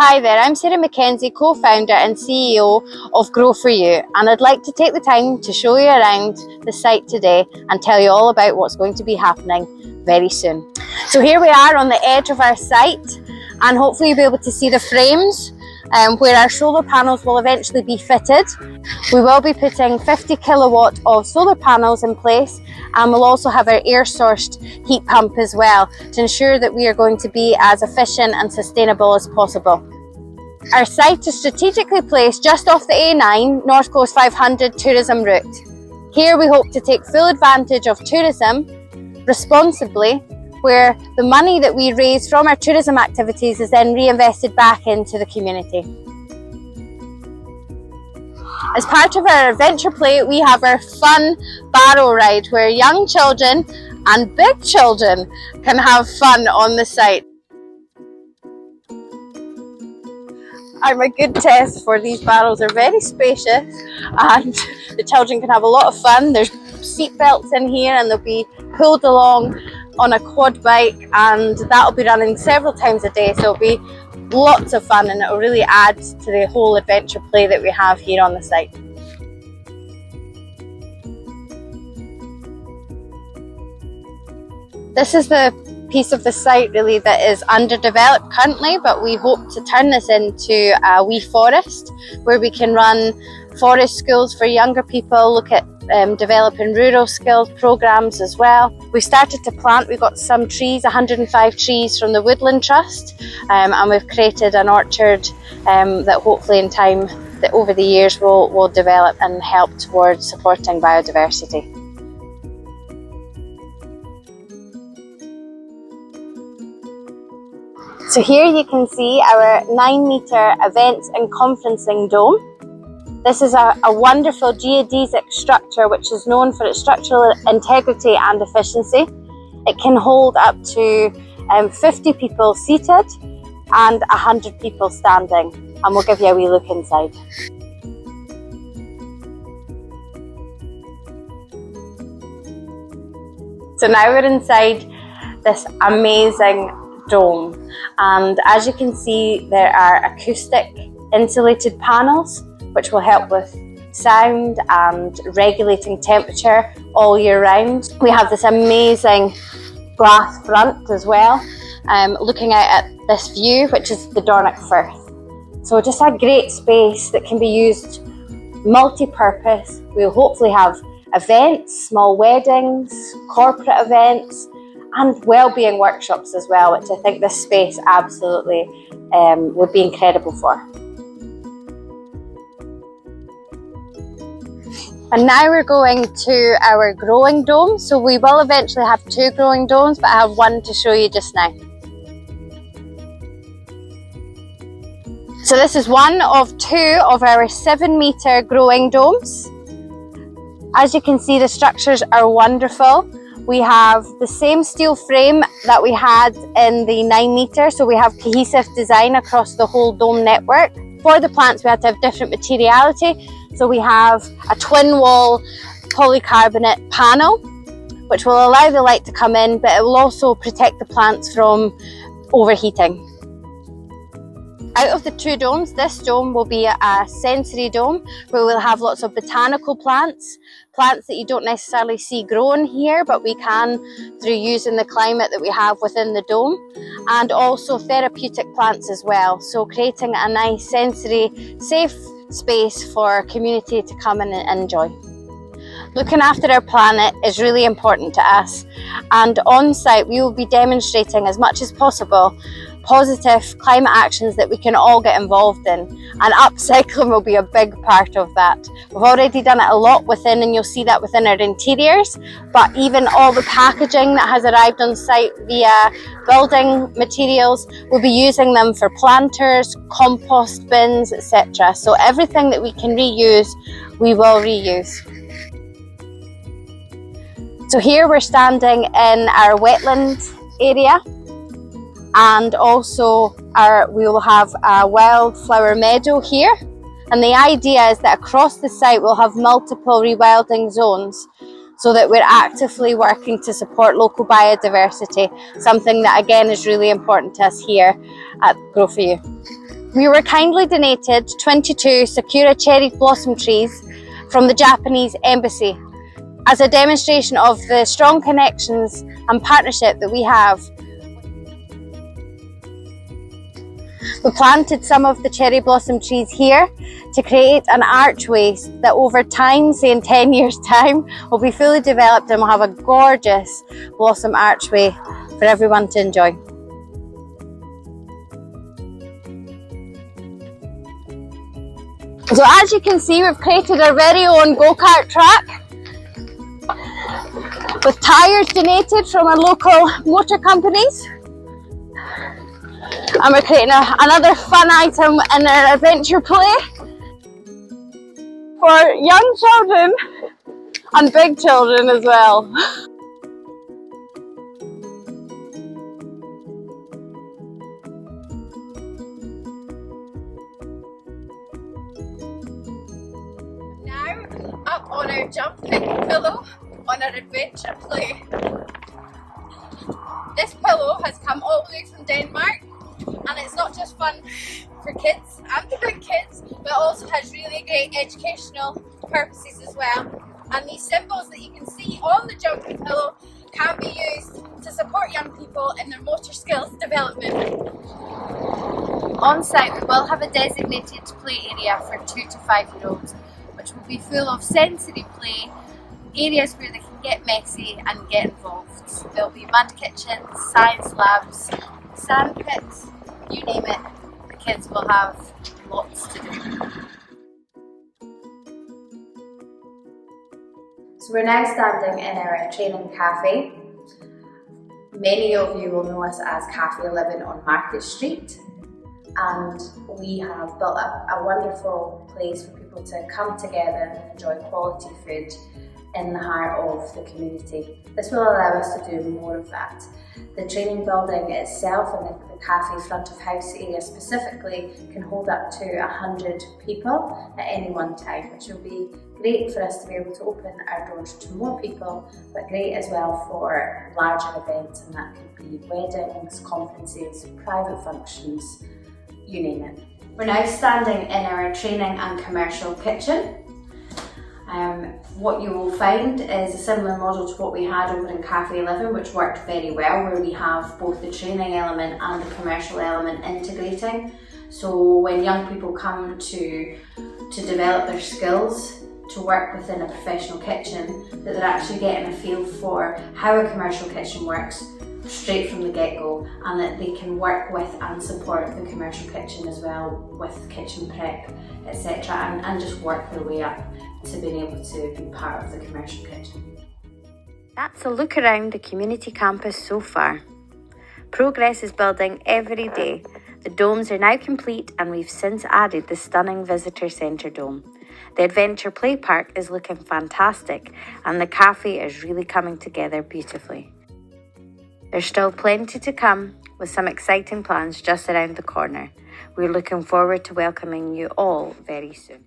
Hi there, I'm Sarah Mackenzie, co-founder and CEO of GRO for You, and I'd like to take the time to show you around the site today and tell you all about what's going to be happening very soon. So here we are on the edge of our site, and hopefully you'll be able to see the frames where our solar panels will eventually be fitted. We will be putting 50 kilowatt of solar panels in place, and we'll also have our air sourced heat pump as well to ensure that we are going to be as efficient and sustainable as possible. Our site is strategically placed just off the A9 North Coast 500 tourism route. Here we hope to take full advantage of tourism responsibly, where the money that we raise from our tourism activities is then reinvested back into the community. As part of our adventure play, we have our fun barrow ride where young children and big children can have fun on the site. I'm a good test for these barrows. They're very spacious and the children can have a lot of fun. There's seat belts in here and they'll be pulled along on a quad bike, and that'll be running several times a day, so it'll be lots of fun and it'll really add to the whole adventure play that we have here on the site. This is the piece of the site really that is underdeveloped currently, but we hope to turn this into a wee forest where we can run forest schools for younger people, look at developing rural skills programs as well. We started to plant, we got some trees, 105 trees from the Woodland Trust, and we've created an orchard that hopefully in time, that over the years will develop and help towards supporting biodiversity. So here you can see our 9-metre events and conferencing dome. This is a wonderful geodesic structure which is known for its structural integrity and efficiency. It can hold up to 50 people seated and 100 people standing, and we'll give you a wee look inside. So now we're inside this amazing dome, and as you can see there are acoustic insulated panels which will help with sound and regulating temperature all year round. We have this amazing glass front as well, looking out at this view which is the Dornoch Firth. So just a great space that can be used multi-purpose. We'll hopefully have events, small weddings, corporate events and wellbeing workshops as well, which I think this space absolutely would be incredible for. And now we're going to our growing dome. So we will eventually have 2 growing domes, but I have one to show you just now. So this is one of 2 of our 7-metre growing domes. As you can see, the structures are wonderful. We have the same steel frame that we had in the 9-metre, so we have cohesive design across the whole dome network. For the plants we had to have different materiality, so we have a twin wall polycarbonate panel which will allow the light to come in, but it will also protect the plants from overheating. Out of the 2 domes, this dome will be a sensory dome where we'll have lots of botanical plants that you don't necessarily see growing here, but we can through using the climate that we have within the dome, and also therapeutic plants as well. So creating a nice sensory, safe space for community to come and enjoy. Looking after our planet is really important to us, and on site we will be demonstrating as much as possible positive climate actions that we can all get involved in, and upcycling will be a big part of that. We've already done it a lot within, and you'll see that within our interiors, but even all the packaging that has arrived on site via building materials, we'll be using them for planters, compost bins, etc. So everything that we can reuse, we will reuse. So here we're standing in our wetland area, and also we will have a wildflower meadow here, and the idea is that across the site we'll have multiple rewilding zones so that we're actively working to support local biodiversity, something that again is really important to us here at GRO for You. We were kindly donated 22 Sakura cherry blossom trees from the Japanese embassy as a demonstration of the strong connections and partnership that we have. We planted some of the cherry blossom trees here to create an archway that over time, say in 10 years' time, will be fully developed and will have a gorgeous blossom archway for everyone to enjoy. So as you can see, we've created our very own go-kart track with tyres donated from our local motor companies. And we're creating another fun item in our adventure play for young children and big children as well. Now up on our jumping pillow on our adventure play. This pillow has come all the way from Denmark, and it's not just fun for kids and the big kids, but also has really great educational purposes as well. And these symbols that you can see on the jumping pillow can be used to support young people in their motor skills development. On site we will have a designated play area for 2 to 5-year-olds, which will be full of sensory play, areas where they can get messy and get involved. There will be mud kitchens, science labs, sand pits, you name it, the kids will have lots to do. So we're now standing in our training cafe. Many of you will know us as Cafe 11 on Market Street, and we have built up a wonderful place for people to come together and enjoy quality food in the heart of the community. This will allow us to do more of that. The training building itself and the cafe front of house area specifically can hold up to 100 people at any one time, which will be great for us to be able to open our doors to more people, but great as well for larger events, and that could be weddings, conferences, private functions, you name it. We're now standing in our training and commercial kitchen. What you will find is a similar model to what we had over in Cafe 11, which worked very well, where we have both the training element and the commercial element integrating. So when young people come to develop their skills to work within a professional kitchen, that they're actually getting a feel for how a commercial kitchen works straight from the get-go, and that they can work with and support the commercial kitchen as well with kitchen prep, etc., and just work their way up to being able to be part of the commercial kitchen. That's a look around the community campus so far. Progress is building every day. The domes are now complete, and we've since added the stunning visitor centre dome. The adventure play park is looking fantastic, and the cafe is really coming together beautifully. There's still plenty to come, with some exciting plans just around the corner. We're looking forward to welcoming you all very soon.